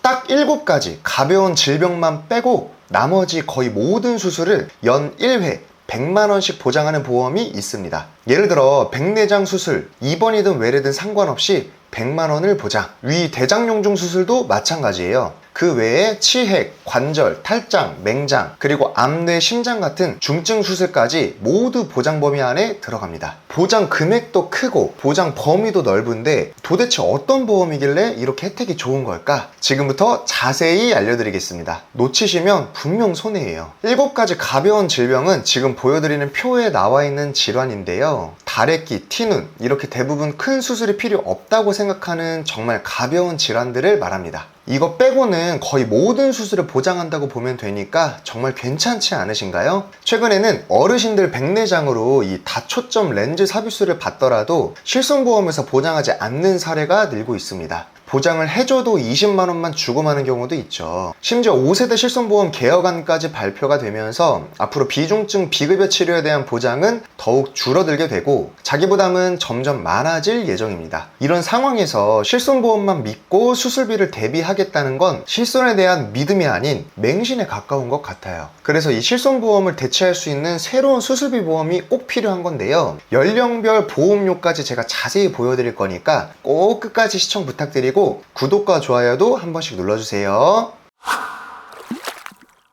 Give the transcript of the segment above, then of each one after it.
딱 7가지 가벼운 질병만 빼고 나머지 거의 모든 수술을 연 1회 100만원씩 보장하는 보험이 있습니다. 예를 들어 백내장 수술, 입원이든 외래든 상관없이 100만원을 보장. 위 대장용중 수술도 마찬가지예요. 그 외에 치핵, 관절, 탈장, 맹장, 그리고 암, 뇌, 심장 같은 중증 수술까지 모두 보장 범위 안에 들어갑니다. 보장 금액도 크고 보장 범위도 넓은데 도대체 어떤 보험이길래 이렇게 혜택이 좋은 걸까? 지금부터 자세히 알려드리겠습니다. 놓치시면 분명 손해예요. 7가지 가벼운 질병은 지금 보여드리는 표에 나와 있는 질환인데요. 다래끼, 티눈 이렇게 대부분 큰 수술이 필요 없다고 생각하는 정말 가벼운 질환들을 말합니다. 이거 빼고는 거의 모든 수술을 보장한다고 보면 되니까 정말 괜찮지 않으신가요? 최근에는 어르신들 백내장으로 이 다초점 렌즈 삽입술을 받더라도 실손보험에서 보장하지 않는 사례가 늘고 있습니다. 보장을 해줘도 20만원만 주고 마는 경우도 있죠. 심지어 5세대 실손보험 개혁안까지 발표가 되면서 앞으로 비중증 비급여 치료에 대한 보장은 더욱 줄어들게 되고 자기 부담은 점점 많아질 예정입니다. 이런 상황에서 실손보험만 믿고 수술비를 대비하겠다는 건 실손에 대한 믿음이 아닌 맹신에 가까운 것 같아요. 그래서 이 실손보험을 대체할 수 있는 새로운 수술비 보험이 꼭 필요한 건데요. 연령별 보험료까지 제가 자세히 보여드릴 거니까 꼭 끝까지 시청 부탁드리고 구독과 좋아요도 한 번씩 눌러주세요.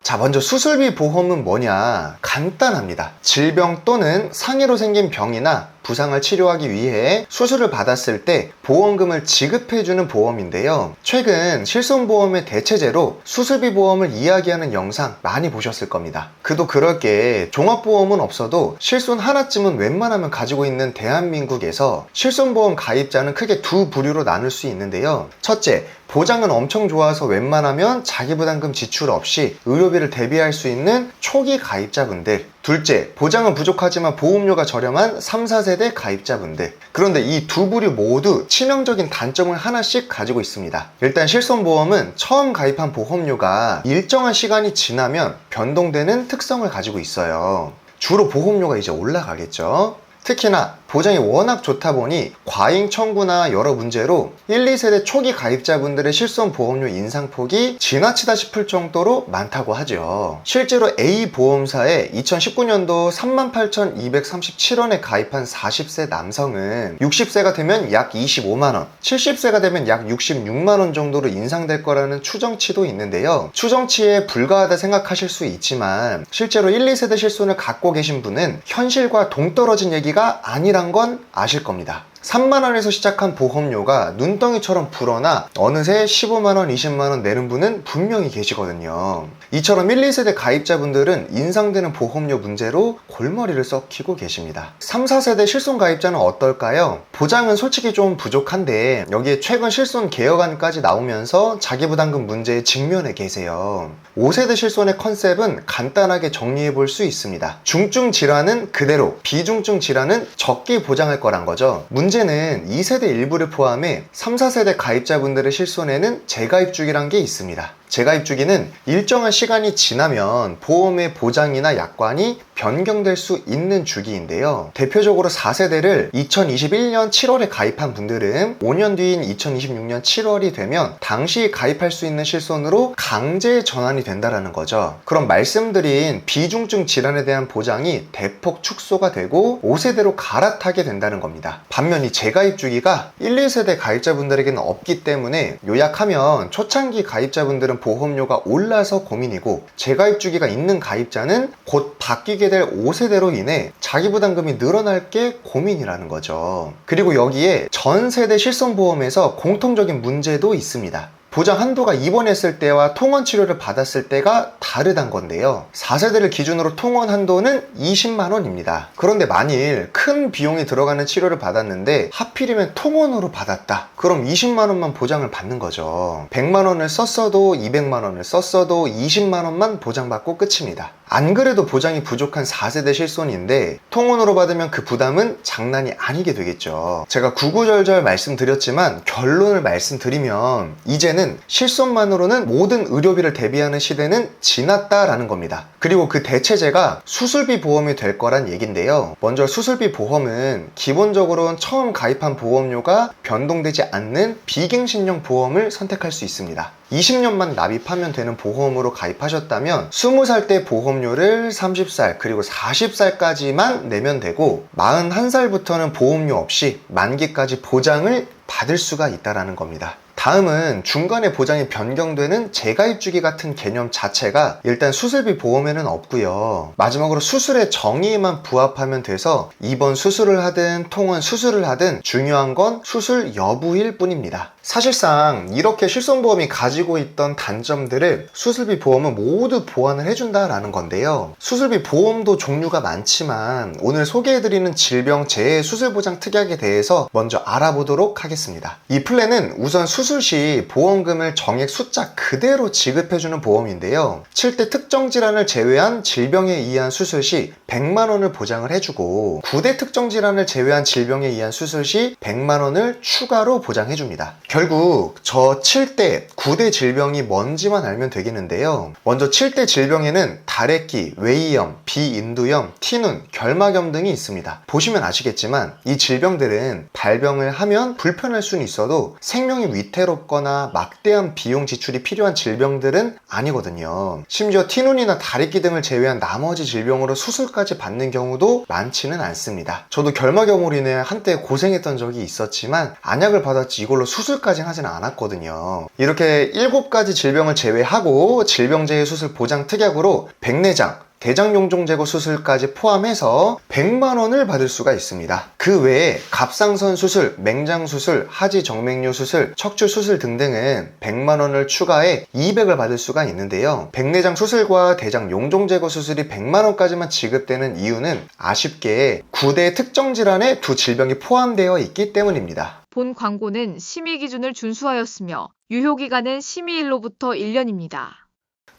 자, 먼저 수술비 보험은 뭐냐? 간단합니다. 질병 또는 상해로 생긴 병이나 부상을 치료하기 위해 수술을 받았을 때 보험금을 지급해주는 보험인데요. 최근 실손보험의 대체제로 수술비 보험을 이야기하는 영상 많이 보셨을 겁니다. 그도 그럴 게 종합보험은 없어도 실손 하나쯤은 웬만하면 가지고 있는 대한민국에서 실손보험 가입자는 크게 두 부류로 나눌 수 있는데요. 첫째, 보장은 엄청 좋아서 웬만하면 자기부담금 지출 없이 의료비를 대비할 수 있는 초기 가입자분들. 둘째, 보장은 부족하지만 보험료가 저렴한 3, 4세대 가입자분들. 그런데 이 두 부류 모두 치명적인 단점을 하나씩 가지고 있습니다. 일단 실손보험은 처음 가입한 보험료가 일정한 시간이 지나면 변동되는 특성을 가지고 있어요. 주로 보험료가 이제 올라가겠죠. 특히나 보장이 워낙 좋다 보니 과잉 청구나 여러 문제로 1, 2세대 초기 가입자분들의 실손 보험료 인상폭이 지나치다 싶을 정도로 많다고 하죠. 실제로 A보험사에 2019년도 38,237원에 가입한 40세 남성은 60세가 되면 약 25만원, 70세가 되면 약 66만원 정도로 인상될 거라는 추정치도 있는데요. 추정치에 불과하다 생각하실 수 있지만 실제로 1, 2세대 실손을 갖고 계신 분은 현실과 동떨어진 얘기가 아니라 건 아실 겁니다. 3만원에서 시작한 보험료가 눈덩이처럼 불어나 어느새 15만원, 20만원 내는 분은 분명히 계시거든요. 이처럼 1, 2세대 가입자분들은 인상되는 보험료 문제로 골머리를 썩히고 계십니다. 3, 4세대 실손 가입자는 어떨까요? 보장은 솔직히 좀 부족한데 여기에 최근 실손 개혁안까지 나오면서 자기부담금 문제에 직면해 계세요. 5세대 실손의 컨셉은 간단하게 정리해 볼 수 있습니다. 중증 질환은 그대로, 비중증 질환은 적게 보장할 거란 거죠. 문제는 2세대 일부를 포함해 3, 4세대 가입자분들의 실손에는 재가입 주기란 게 있습니다. 재가입 주기는 일정한 시간이 지나면 보험의 보장이나 약관이 변경될 수 있는 주기인데요. 대표적으로 4세대를 2021년 7월에 가입한 분들은 5년 뒤인 2026년 7월이 되면 당시 가입할 수 있는 실손으로 강제 전환이 된다는 거죠. 그럼 말씀드린 비중증 질환에 대한 보장이 대폭 축소가 되고 5세대로 갈아타게 된다는 겁니다. 반면 이 재가입 주기가 1, 2세대 가입자분들에게는 없기 때문에 요약하면 초창기 가입자분들은 보험료가 올라서 고민이고 재가입 주기가 있는 가입자는 곧 바뀌게 될 5세대로 인해 자기부담금이 늘어날 게 고민이라는 거죠. 그리고 여기에 전 세대 실손보험에서 공통적인 문제도 있습니다. 보장 한도가 입원했을 때와 통원 치료를 받았을 때가 다르단 건데요. 4세대를 기준으로 통원 한도는 20만원입니다. 그런데 만일 큰 비용이 들어가는 치료를 받았는데 하필이면 통원으로 받았다. 그럼 20만원만 보장을 받는 거죠. 100만원을 썼어도 200만원을 썼어도 20만원만 보장받고 끝입니다. 안 그래도 보장이 부족한 4세대 실손인데 통원으로 받으면 그 부담은 장난이 아니게 되겠죠. 제가 구구절절 말씀드렸지만 결론을 말씀드리면 이제는 이제는 실손만으로는 모든 의료비를 대비하는 시대는 지났다라는 겁니다. 그리고 그 대체제가 수술비 보험이 될 거란 얘긴데요. 먼저 수술비 보험은 기본적으로는 처음 가입한 보험료가 변동되지 않는 비갱신형 보험을 선택할 수 있습니다. 20년만 납입하면 되는 보험으로 가입하셨다면 20살 때 보험료를 30살 그리고 40살까지만 내면 되고 41살부터는 보험료 없이 만기까지 보장을 받을 수가 있다는 겁니다. 다음은 중간에 보장이 변경되는 재가입 주기 같은 개념 자체가 일단 수술비 보험에는 없고요. 마지막으로 수술의 정의에만 부합하면 돼서 입원 수술을 하든 통원 수술을 하든 중요한 건 수술 여부일 뿐입니다. 사실상 이렇게 실손보험이 가지고 있던 단점들을 수술비 보험은 모두 보완을 해준다라는 건데요. 수술비 보험도 종류가 많지만 오늘 소개해드리는 질병 재해 수술보장 특약에 대해서 먼저 알아보도록 하겠습니다. 이 플랜은 우선 수술 시 보험금을 정액 숫자 그대로 지급해주는 보험인데요. 7대 특정 질환을 제외한 질병에 의한 수술 시 100만 원을 보장을 해주고 9대 특정 질환을 제외한 질병에 의한 수술 시 100만 원을 추가로 보장해줍니다. 결국 저 7대, 9대 질병이 뭔지만 알면 되겠는데요. 먼저 7대 질병에는 다래끼, 외이염, 비인두염, 티눈, 결막염 등이 있습니다. 보시면 아시겠지만 이 질병들은 발병을 하면 불편할 수는 있어도 생명이 위태롭거나 막대한 비용 지출이 필요한 질병들은 아니거든요. 심지어 티눈이나 다래끼 등을 제외한 나머지 질병으로 수술까지 받는 경우도 많지는 않습니다. 저도 결막염으로 인해 한때 고생했던 적이 있었지만 안약을 받았지 이걸로 수술까지는 하진 않았거든요. 이렇게 7가지 질병을 제외하고 질병재해 수술 보장 특약으로 백내장, 대장용종 제거 수술까지 포함해서 100만 원을 받을 수가 있습니다. 그 외에 갑상선 수술, 맹장 수술, 하지 정맥류 수술, 척추 수술 등등은 100만 원을 추가해 200을 받을 수가 있는데요. 백내장 수술과 대장 용종 제거 수술이 100만 원까지만 지급되는 이유는 아쉽게 9대 특정 질환에 두 질병이 포함되어 있기 때문입니다. 본 광고는 심의 기준을 준수하였으며 유효기간은 심의일로부터 1년입니다.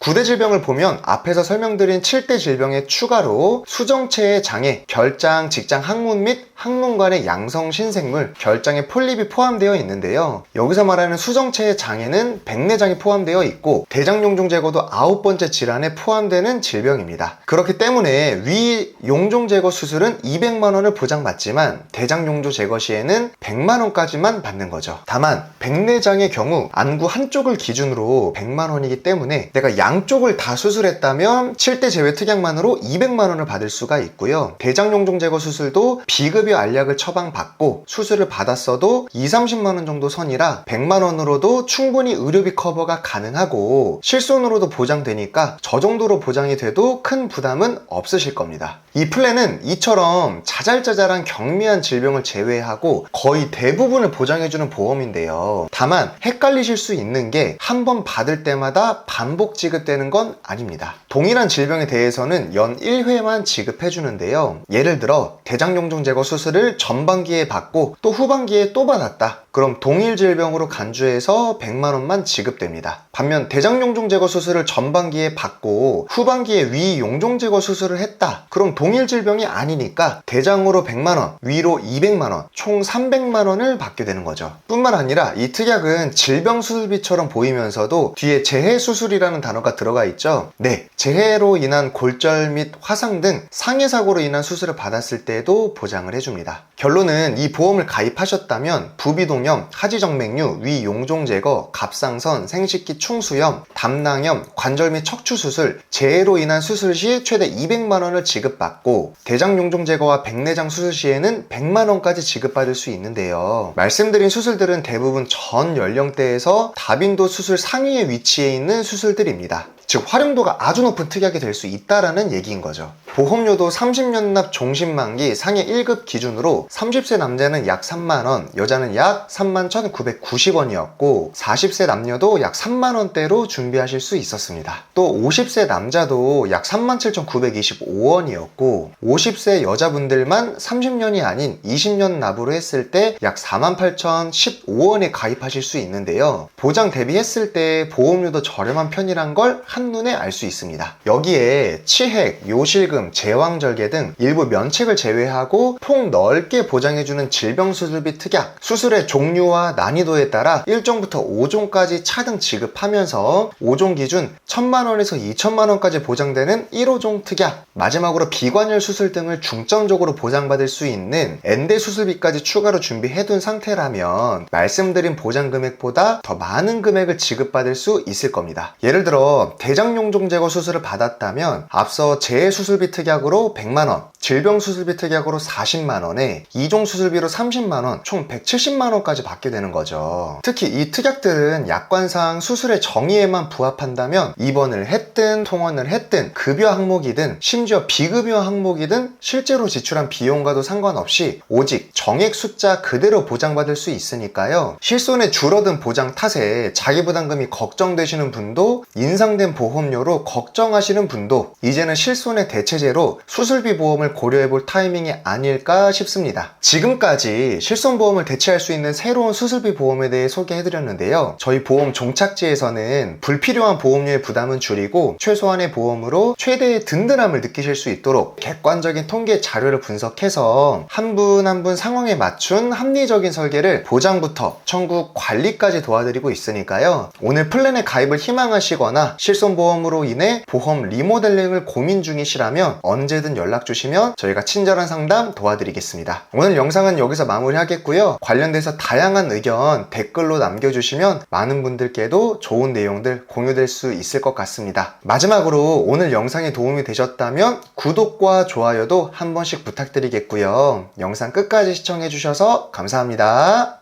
9대 질병을 보면 앞에서 설명드린 7대 질병에 추가로 수정체의 장애, 결장, 직장 항문 및 항문 간의 양성 신생물, 결장의 폴립이 포함되어 있는데요. 여기서 말하는 수정체의 장애는 백내장이 포함되어 있고 대장용종 제거도 9번째 질환에 포함되는 질병입니다. 그렇기 때문에 위 용종 제거 수술은 200만 원을 보장받지만 대장용종 제거 시에는 100만 원까지만 받는 거죠. 다만 백내장의 경우 안구 한쪽을 기준으로 100만 원이기 때문에 내가 양쪽을 다 수술했다면 7대 제외 특약만으로 200만 원을 받을 수가 있고요. 대장용종 제거 수술도 비급여 알약을 처방받고 수술을 받았어도 20-30만 원 정도 선이라 100만 원으로도 충분히 의료비 커버가 가능하고 실손으로도 보장되니까 저 정도로 보장이 돼도 큰 부담은 없으실 겁니다. 이 플랜은 이처럼 자잘자잘한 경미한 질병을 제외하고 거의 대부분을 보장해주는 보험인데요. 다만 헷갈리실 수 있는 게 한 번 받을 때마다 반복 지급되는 건 아닙니다. 동일한 질병에 대해서는 연 1회만 지급해주는데요. 예를 들어 대장용종 제거 수술을 전반기에 받고 또 후반기에 또 받았다. 그럼 동일 질병으로 간주해서 100만 원만 지급됩니다. 반면 대장용종 제거 수술을 전반기에 받고 후반기에 위 용종 제거 수술을 했다. 그럼 동일 질병이 아니니까 대장으로 100만 원, 위로 200만 원, 총 300만 원을 받게 되는 거죠. 뿐만 아니라 이 특약은 질병 수술비처럼 보이면서도 뒤에 재해 수술이라는 단어가 들어가 있죠. 네, 재해로 인한 골절 및 화상 등 상해 사고로 인한 수술을 받았을 때도 보장을 해줍니다. 결론은 이 보험을 가입하셨다면 부비동염, 하지정맥류, 위용종 제거, 갑상선, 생식기 충수염, 담낭염, 관절 및 척추 수술, 재해로 인한 수술 시 최대 200만 원을 지급받고 대장용종 제거와 백내장 수술 시에는 100만 원까지 지급받을 수 있는데요. 말씀드린 수술들은 대부분 전 연령대에서 다빈도 수술 상위에 위치해 있는 수술들입니다. 즉 활용도가 아주 높은 특약이 될 수 있다라는 얘기인 거죠. 보험료도 30년 납 종신만기 상해 1급 기준으로 30세 남자는 약 3만원, 여자는 약 31,990원이었고 40세 남녀도 약 3만원대로 준비하실 수 있었습니다. 또 50세 남자도 약 37,925원이었고 50세 여자분들만 30년이 아닌 20년 납으로 했을 때 약 48,015원에 가입하실 수 있는데요. 보장 대비했을 때 보험료도 저렴한 편이란 걸 한눈에 알 수 있습니다. 여기에 치핵, 요실금, 제왕절개 등 일부 면책을 제외하고 폭 넓게 보장해주는 질병수술비 특약, 수술의 종류와 난이도에 따라 1종부터 5종까지 차등 지급하면서 5종 기준 1,000만원에서 2,000만원까지 보장되는 1호종 특약, 마지막으로 비관절 수술 등을 중점적으로 보장받을 수 있는 엔대 수술비까지 추가로 준비해둔 상태라면 말씀드린 보장 금액보다 더 많은 금액을 지급받을 수 있을 겁니다. 예를 들어 대장용종 제거 수술을 받았다면 앞서 재수술비 특약으로 100만원, 질병수술비 특약으로 40만원에 2종 수술비로 30만원, 총 170만원까지 받게 되는 거죠. 특히 이 특약들은 약관상 수술의 정의에만 부합한다면 입원을 했든 통원을 했든 급여 항목이든 심지어 비급여 항목이든 실제로 지출한 비용과도 상관없이 오직 정액 숫자 그대로 보장받을 수 있으니까요. 실손에 줄어든 보장 탓에 자기부담금이 걱정되시는 분도 인상된 보험료로 걱정하시는 분도 이제는 실손의 대체제로 수술비 보험을 고려해볼 타이밍이 아닐까 싶습니다. 지금까지 실손보험을 대체할 수 있는 새로운 수술비 보험에 대해 소개해드렸는데요. 저희 보험 종착지에서는 불필요한 보험료의 부담은 줄이고 최소한의 보험으로 최대의 든든함을 느끼실 수 있도록 객관적인 통계 자료를 분석해서 한 분 한 분 상황에 맞춘 합리적인 설계를 보장부터 청구 관리까지 도와드리고 있으니까요. 오늘 플랜에 가입을 희망하시거나 실손보험으로 인해 보험 리모델링을 고민 중이시라면 언제든 연락 주시면 저희가 친절한 상담 도와드리겠습니다. 오늘 영상은 여기서 마무리하겠고요. 관련돼서 다양한 의견 댓글로 남겨주시면 많은 분들께도 좋은 내용들 공유될 수 있을 것 같습니다. 마지막으로 오늘 영상이 도움이 되셨다면 구독과 좋아요도 한 번씩 부탁드리겠고요. 영상 끝까지 시청해주셔서 감사합니다.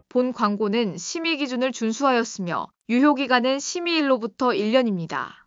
본 광고는 심의 기준을 준수하였으며 유효기간은 심의일로부터 1년입니다.